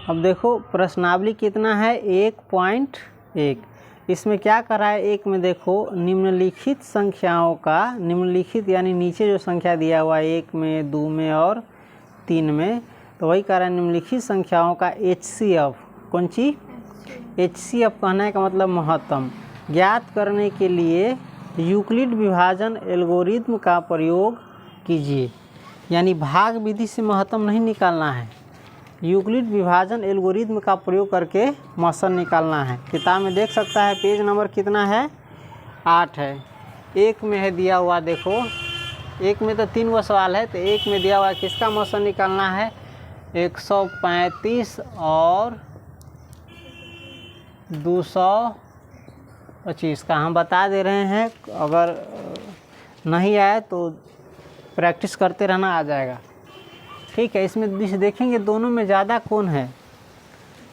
अब देखो प्रश्नावली कितना है 1.1। इसमें क्या करा है, एक में देखो निम्नलिखित संख्याओं का, निम्नलिखित यानी नीचे जो संख्या दिया हुआ है 1 में 2 में और 3 में, तो वही कह रहा है निम्नलिखित संख्याओं का HCF, कौन सी HCF कहने का मतलब महत्तम ज्ञात करने के लिए यूक्लिड विभाजन एल्गोरिथम का प्रयोग कीजिए। यानी भाग विधि से महत्तम नहीं निकालना है, यूक्लिड विभाजन एल्गोरिथम का प्रयोग करके महत्तम निकालना है। किताब में देख सकता है, पेज नंबर कितना है 8 है। एक में है दिया हुआ, देखो एक में तो 3 गो सवाल है, तो एक में दिया हुआ किसका महत्तम निकालना है 135 और 225 का हम बता दे रहे हैं। अगर नहीं आए तो प्रैक्टिस करते रहना, आ जाएगा। ठीक है, इसमें देखेंगे दोनों में ज़्यादा कौन है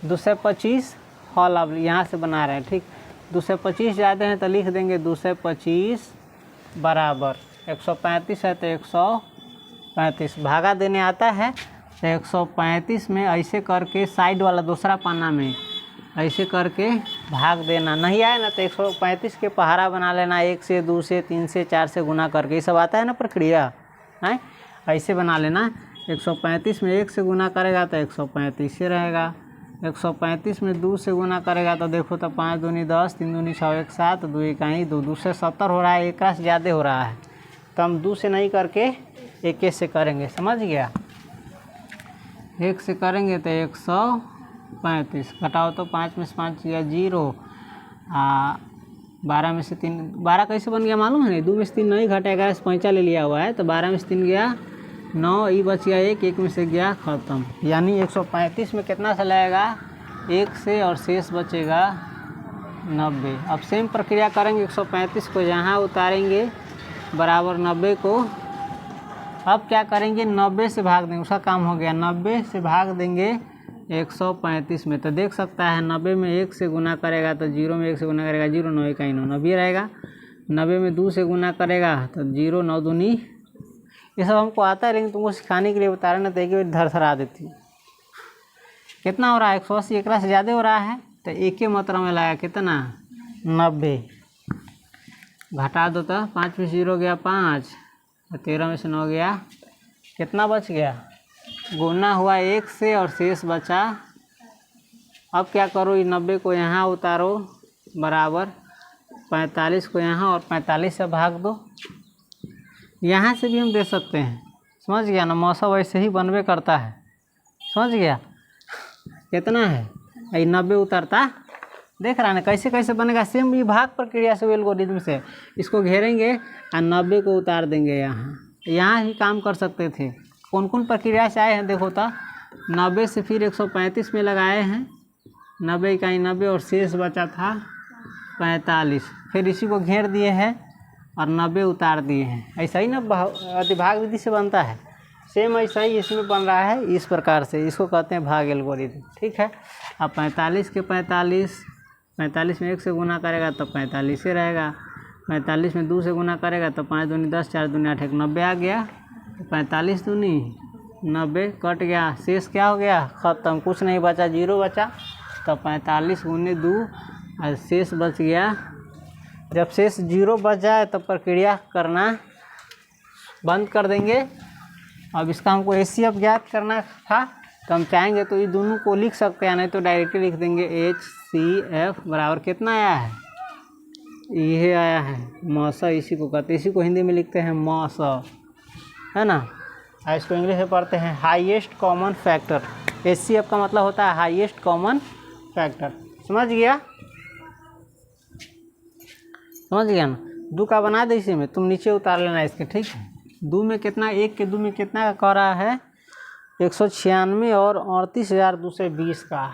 225 हॉल, अब यहाँ से बना रहे हैं। ठीक, 225 ज़्यादा हैं तो लिख देंगे 225 बराबर 135 है तो 135 भागा देने आता है तो 135 में ऐसे करके साइड वाला दूसरा पन्ना में ऐसे करके भाग देना। नहीं आए ना तो 135 के पहाड़ा बना लेना, 1 से 2 से 3 से 4 से गुना करके, ये सब आता है ना प्रक्रिया है, ऐसे बना लेना। 135 में 1 से गुना करेगा तो 135 से रहेगा, 135 में 2 से गुना करेगा तो देखो तो 5 दूनी 10, 3 दूनी 6, 1 7, 2 इकाई 2, 2 से 70 हो रहा है, 1 से ज़्यादा हो रहा है, तो हम 2 से नहीं करके 1 से करेंगे, समझ गया। 1 से करेंगे तो 135 घटाओ तो 5 में से 5 गया 0, 12 में से 3, 12 कैसे बन गया मालूम है नहीं, 2 में से 3 नहीं घटेगा, इस पैंचा ले लिया हुआ है, तो 12 में से 3 गया 9, ई बच गया 1, 1 में से गया ख़त्म। यानी 135 में कितना से लगेगा 1 से और शेष बचेगा 90। अब सेम प्रक्रिया करेंगे, 135 को यहाँ उतारेंगे बराबर 90 को, अब क्या करेंगे 90 से भाग देंगे, उसका काम हो गया। 90 से भाग देंगे 135 में, तो देख सकता है 90 में 1 से गुना करेगा तो 0 में 1 से गुना करेगा 0, 9 इकाई 9, 90 रहेगा। 90 में 2 से गुना करेगा तो 0, 9 दूनी, ये सब हमको आता है लेकिन तुमको सिखाने के लिए बता रहे ना, तो एक बार धरसरा देती है। कितना हो रहा है 180, एक से ज़्यादा हो रहा है, तो एक ही मात्रा में लाया कितना 90, घटा दो तो 5 में 0 गया 5, 13 में से 9 गया, कितना बच गया, गुना हुआ 1 से और शेष बचा। अब क्या करो, ये 90 को यहाँ उतारो बराबर 45 को यहाँ और 45 से भाग दो। यहाँ से भी हम दे सकते हैं, समझ गया ना, मौसा वैसे ही बनवे करता है, समझ गया। कितना है ये 90 उतरता, देख रहा है ना कैसे कैसे बनेगा, सेम ये भाग प्रक्रिया से एल्गोरिथम से इसको घेरेंगे और 90 को उतार देंगे। यहाँ ही काम कर सकते थे। कौन कौन प्रक्रिया से आए हैं देखो तो, 90 से फिर 135 में लगाए हैं, 90 इकाई 90 और शेष बचा था 45, फिर इसी को घेर दिए हैं और 90 उतार दिए हैं। ऐसा ही ना अतिभाग विधि से बनता है, सेम ऐसा ही इसमें बन रहा है, इस प्रकार से इसको कहते हैं भाग एल्गोरिथम। ठीक है, अब 45 के 45 में 1 से गुना करेगा तो 45 से रहेगा, 45 में 2 से गुना करेगा तो 5 दूनी 10, 4 दूनी 8, 90 आ गया, 45 दूनी 90 कट गया, शेष क्या हो गया ख़त्म, कुछ नहीं बचा, 0 बचा, तो 45 गुने 2 और शेष बच गया। जब शेष 0 बच जाए तो प्रक्रिया करना बंद कर देंगे। अब इसका हमको HCF ज्ञात करना था, तो हम चाहेंगे तो ये दोनों को लिख सकते हैं, नहीं तो डायरेक्टली लिख देंगे HCF बराबर कितना आया है, ये आया है मौसा, इसी को कहते हैं, इसी को हिंदी में लिखते हैं मौसा, है ना। इसको इंग्लिश में पढ़ते हैं हाईएस्ट कॉमन फैक्टर। HCF का मतलब होता है हाईएस्ट कॉमन फैक्टर, समझ गया, समझ गया ना। 2 का बना दे, इसी में तुम नीचे उतार लेना इसके, ठीक है। 2 में कितना, 1 के 2 में कितना का कह रहा है 196 और 38,220 का,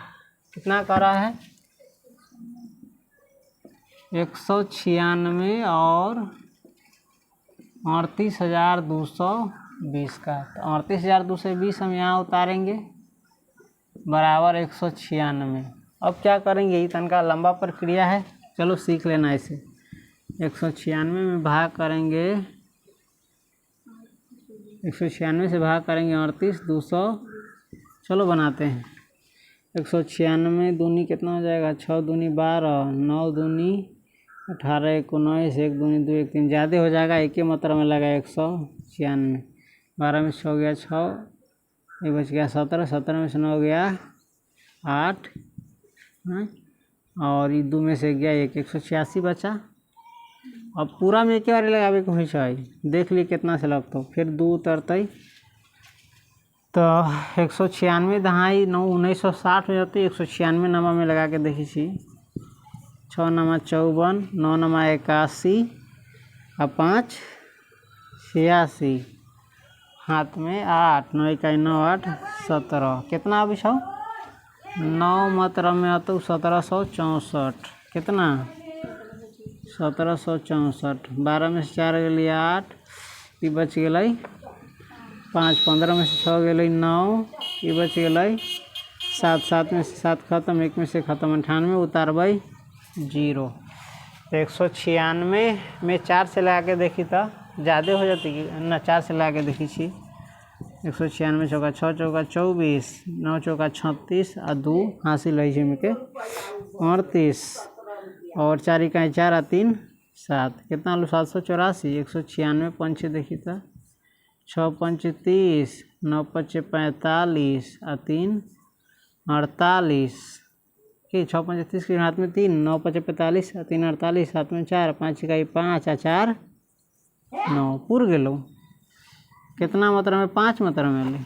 कितना कह रहा है 196 और 38,220 का, तो 38,220 हम यहाँ उतारेंगे बराबर 196। अब क्या करेंगे, ये तनका लंबा प्रक्रिया है, चलो सीख लेना इसे। 196 में भाग करेंगे, 196 से भाग करेंगे 38,200, चलो बनाते हैं। 196 दूनी कितना हो जाएगा, 6 दूनी 12, 9 दूनी 18, 19, 1 दूनी 2, 1 3, ज़्यादा हो जाएगा। एक ही मात्रा में लगा 196, 12 में से 6 गया 6, ये बच गया 17, 17 में से 9 गया 8, और ये 2 में से गया 1, 186 बचा। अब पूरा में एक बार लगावे के हो चाहिए, देख ली कितना से लगता, फिर 2 उतरते तो 196 दहाई 9, 1960 हो जाती। 196 नमा में लगा के देखी छी, 6 नमा 54, 9 नमा 81 और 5 86, हाथ में 8, 9 इकाई 9, 8 17, कितना अभी छो 9 मात्रा में आतो 1764, कितना 1764, 12 में से 4 गई 8, ये बच गई 5, 15 में से 6 गई 9, ये बच गई 7, 7 में से 7 खत्म, 1 में से खत्म 98, उतारबै 0। तो 196 में 4 से लगा के देखी तो ज़्यादा हो जाती ना, 4 से लगा के देखी छी। 196 चौका 6 चौका 24, 9 चौका 36 और 2 हासिल है में के 38, और 4 इकाई 4 और 3 7, कितना आलू 784। 196 पंचे देखी तो 6 पंचे 30, 9 पंचे 45 और 3 48, कि 6 पंचे 30 के हाथ में 3, 9 पंचे 45 और 3 48, हाथ में 4, 5 इकाई 5 और 4 9, पूर गेलो। कितना मात्रा में 5 मात्रा में ले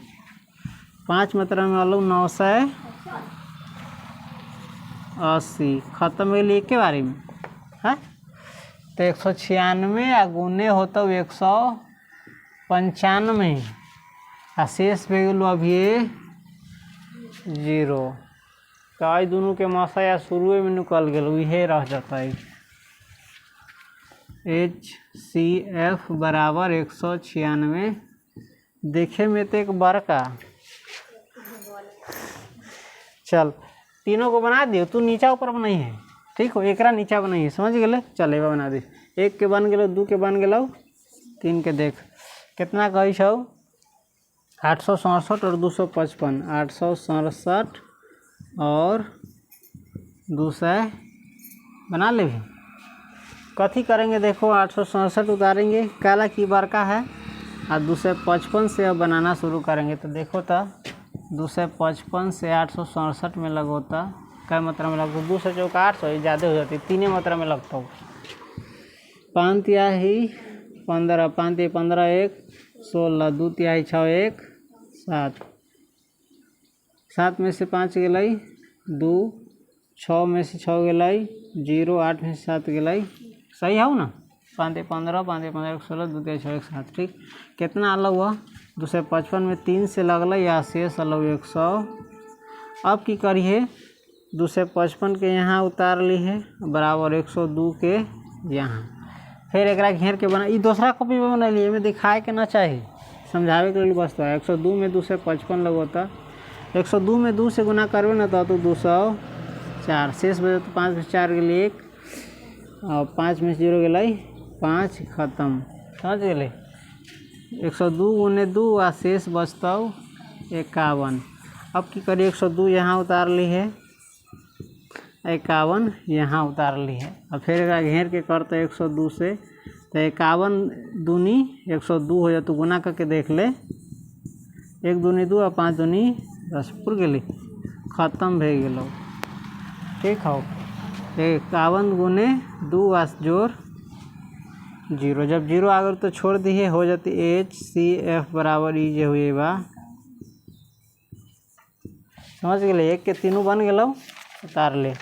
5 मात्रा में आलू 980 खत्म हो गई एक के बारे में है। तो 196 आ गुने होता 195 आ शेष भी गलो अभी 0। तो दोनों के मसा या शुरू में निकल गए, ये रह जाता है HCF बराबर 196। देखे में तो एक बड़का, चल तीनों को बना दियो, तू नीचा ऊपर बनाई है, ठीक हो, एक नीचा बनाई है, समझ गए। चल एवं बना दे, 1 के बन गए, 2 के बन गए, 3 के देख कितना कही छो 867 और 255, 867 और 200 बना ले। कथी करेंगे देखो, 867 उतारेंगे, काला की बड़का है, और 255 से अब बनाना शुरू करेंगे। तो देखो तो 255 से 867 में लगोता क्या मात्रा में लगता, 2 से चौका 800, ये ज़्यादा हो जाती, 3 मात्रा में लगता हो। 5 तिहाई 15, 5 तिहाई 15 1 16, 2 तिहाई 6 1 7, 7 में से 5 गई 2, 6 में से 6 गई 0, 8 में से 7 गई, सही है ना। 5 तिहाई 15, 5 तिहाई 15 16, 2 तिहाई 6 1 7, ठीक। कितना अलग हुआ 255 में 3 से लगल या शेष अलग 100। अब की करिए 255 के यहाँ उतार ली है बराबर 102 के यहाँ, फिर एक घेर के बना, ये दूसरा कॉपी में बना लिए, में दिखाए के ना चाहिए, समझावे के लिए बस। तो 102 में 255 लगोता, 102 में 2 से गुना करवे ना तो 204, शेष बजे तो 5 में 4 के लिए 1 और 5 में 0 गई 5, खत्म, समझ गए। 102 गुने 2 आ शेष बचता 51। अब की करिए 102 यहाँ उतार ली है, 51 यहाँ उतार ली है, और फिर घेर के करते 102 से, तो 51 दूनी 102 हो जाए, तो गुना करके देख ले, 1 दूनी 2 और 5 दूनी 10, पुर गई, खत्म भे गलो, ठीक हो। 51 गुने 2 आ जोड़ 0, जब 0 आ गए तो छोड़ दिए, हो जाती HCF बराबर ई जे हुए बा, समझ गए। 1 के तीनों बन गए, उतार ले।